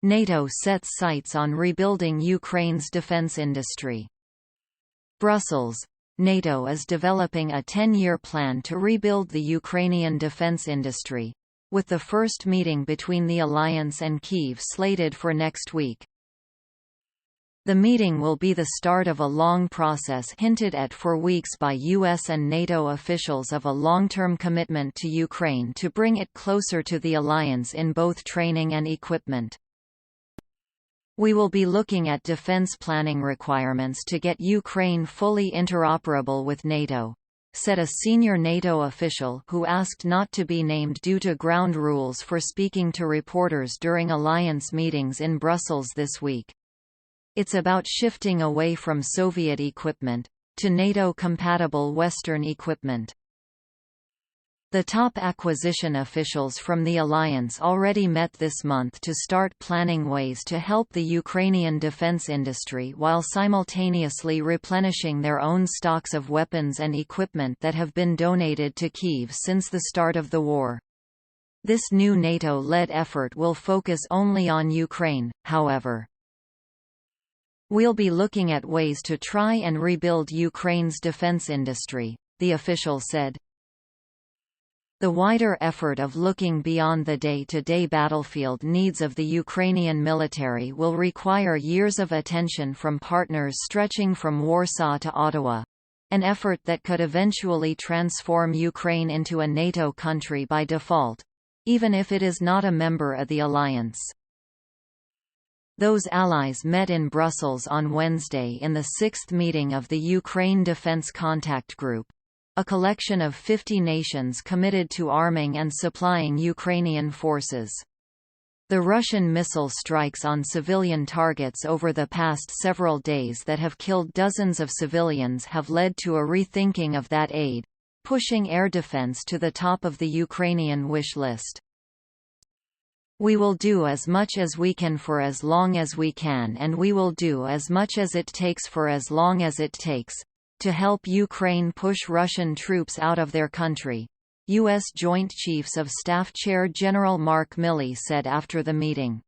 NATO sets sights on rebuilding Ukraine's defense industry. Brussels. NATO is developing a 10-year plan to rebuild the Ukrainian defense industry, with the first meeting between the alliance and Kyiv slated for next week. The meeting will be the start of a long process hinted at for weeks by US and NATO officials of a long-term commitment to Ukraine to bring it closer to the alliance in both training and equipment. We will be looking at defense planning requirements to get Ukraine fully interoperable with NATO, said a senior NATO official who asked not to be named due to ground rules for speaking to reporters during alliance meetings in Brussels this week. It's about shifting away from Soviet equipment to NATO-compatible Western equipment. The top acquisition officials from the alliance already met this month to start planning ways to help the Ukrainian defense industry while simultaneously replenishing their own stocks of weapons and equipment that have been donated to Kyiv since the start of the war. This new NATO-led effort will focus only on Ukraine, however. We'll be looking at ways to try and rebuild Ukraine's defense industry, the official said. The wider effort of looking beyond the day-to-day battlefield needs of the Ukrainian military will require years of attention from partners stretching from Warsaw to Ottawa, an effort that could eventually transform Ukraine into a NATO country by default, even if it is not a member of the alliance. Those allies met in Brussels on Wednesday in the sixth meeting of the Ukraine Defense Contact Group, a collection of 50 nations committed to arming and supplying Ukrainian forces. The Russian missile strikes on civilian targets over the past several days that have killed dozens of civilians have led to a rethinking of that aid, pushing air defense to the top of the Ukrainian wish list. We will do as much as we can for as long as we can, and we will do as much as it takes for as long as it takes, to help Ukraine push Russian troops out of their country, U.S. Joint Chiefs of Staff Chair General Mark Milley said after the meeting.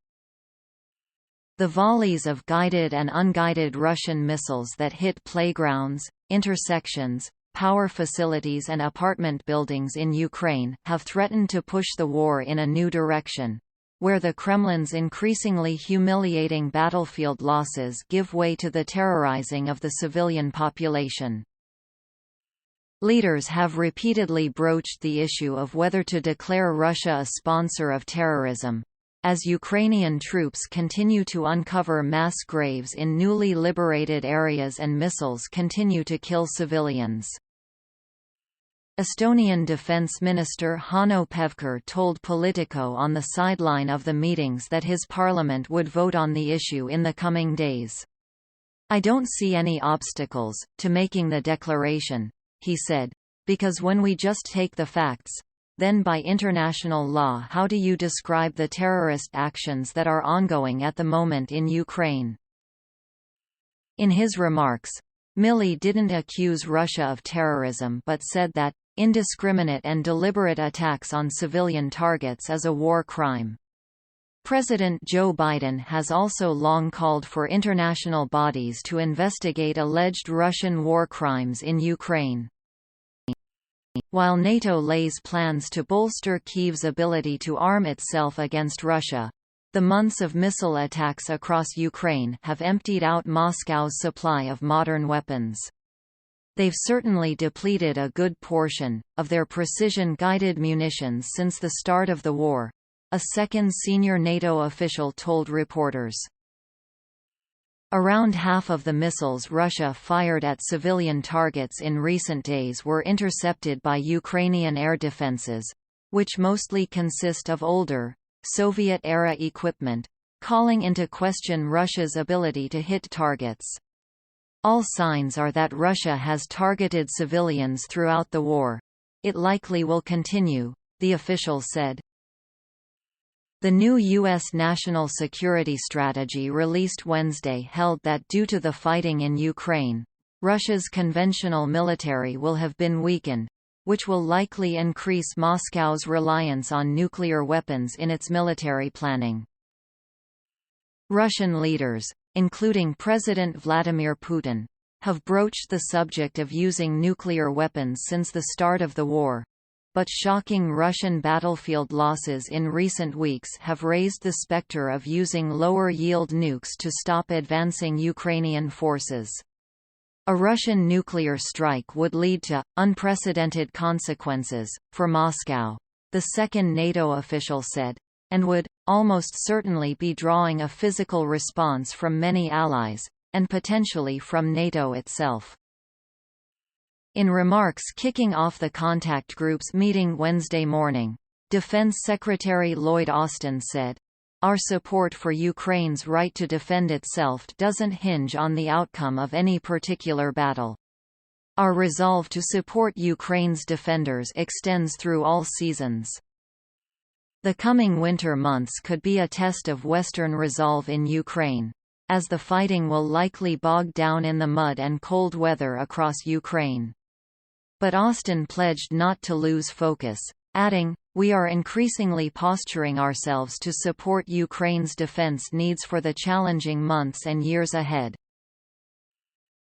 The volleys of guided and unguided Russian missiles that hit playgrounds, intersections, power facilities and apartment buildings in Ukraine have threatened to push the war in a new direction, where the Kremlin's increasingly humiliating battlefield losses give way to the terrorizing of the civilian population. Leaders have repeatedly broached the issue of whether to declare Russia a sponsor of terrorism, as Ukrainian troops continue to uncover mass graves in newly liberated areas and missiles continue to kill civilians. Estonian Defence Minister Hanno Pevkur told Politico on the sideline of the meetings that his parliament would vote on the issue in the coming days. "I don't see any obstacles to making the declaration," he said, "because when we just take the facts, then by international law how do you describe the terrorist actions that are ongoing at the moment in Ukraine?" In his remarks, Milley didn't accuse Russia of terrorism but said that indiscriminate and deliberate attacks on civilian targets is a war crime. President Joe Biden has also long called for international bodies to investigate alleged Russian war crimes in Ukraine. While NATO lays plans to bolster Kyiv's ability to arm itself against Russia, the months of missile attacks across Ukraine have emptied out Moscow's supply of modern weapons. They've certainly depleted a good portion of their precision-guided munitions since the start of the war, a second senior NATO official told reporters. Around half of the missiles Russia fired at civilian targets in recent days were intercepted by Ukrainian air defenses, which mostly consist of older, Soviet-era equipment, calling into question Russia's ability to hit targets. All signs are that Russia has targeted civilians throughout the war. It likely will continue, the official said. The new U.S. national security strategy released Wednesday held that due to the fighting in Ukraine, Russia's conventional military will have been weakened, which will likely increase Moscow's reliance on nuclear weapons in its military planning. Russian leaders, including President Vladimir Putin, have broached the subject of using nuclear weapons since the start of the war. But shocking Russian battlefield losses in recent weeks have raised the specter of using lower-yield nukes to stop advancing Ukrainian forces. A Russian nuclear strike would lead to unprecedented consequences for Moscow, the second NATO official said, and would almost certainly be drawing a physical response from many allies, and potentially from NATO itself. In remarks kicking off the contact group's meeting Wednesday morning, Defense Secretary Lloyd Austin said, "Our support for Ukraine's right to defend itself doesn't hinge on the outcome of any particular battle. Our resolve to support Ukraine's defenders extends through all seasons." The coming winter months could be a test of Western resolve in Ukraine, as the fighting will likely bog down in the mud and cold weather across Ukraine. But Austin pledged not to lose focus, adding, "We are increasingly posturing ourselves to support Ukraine's defense needs for the challenging months and years ahead."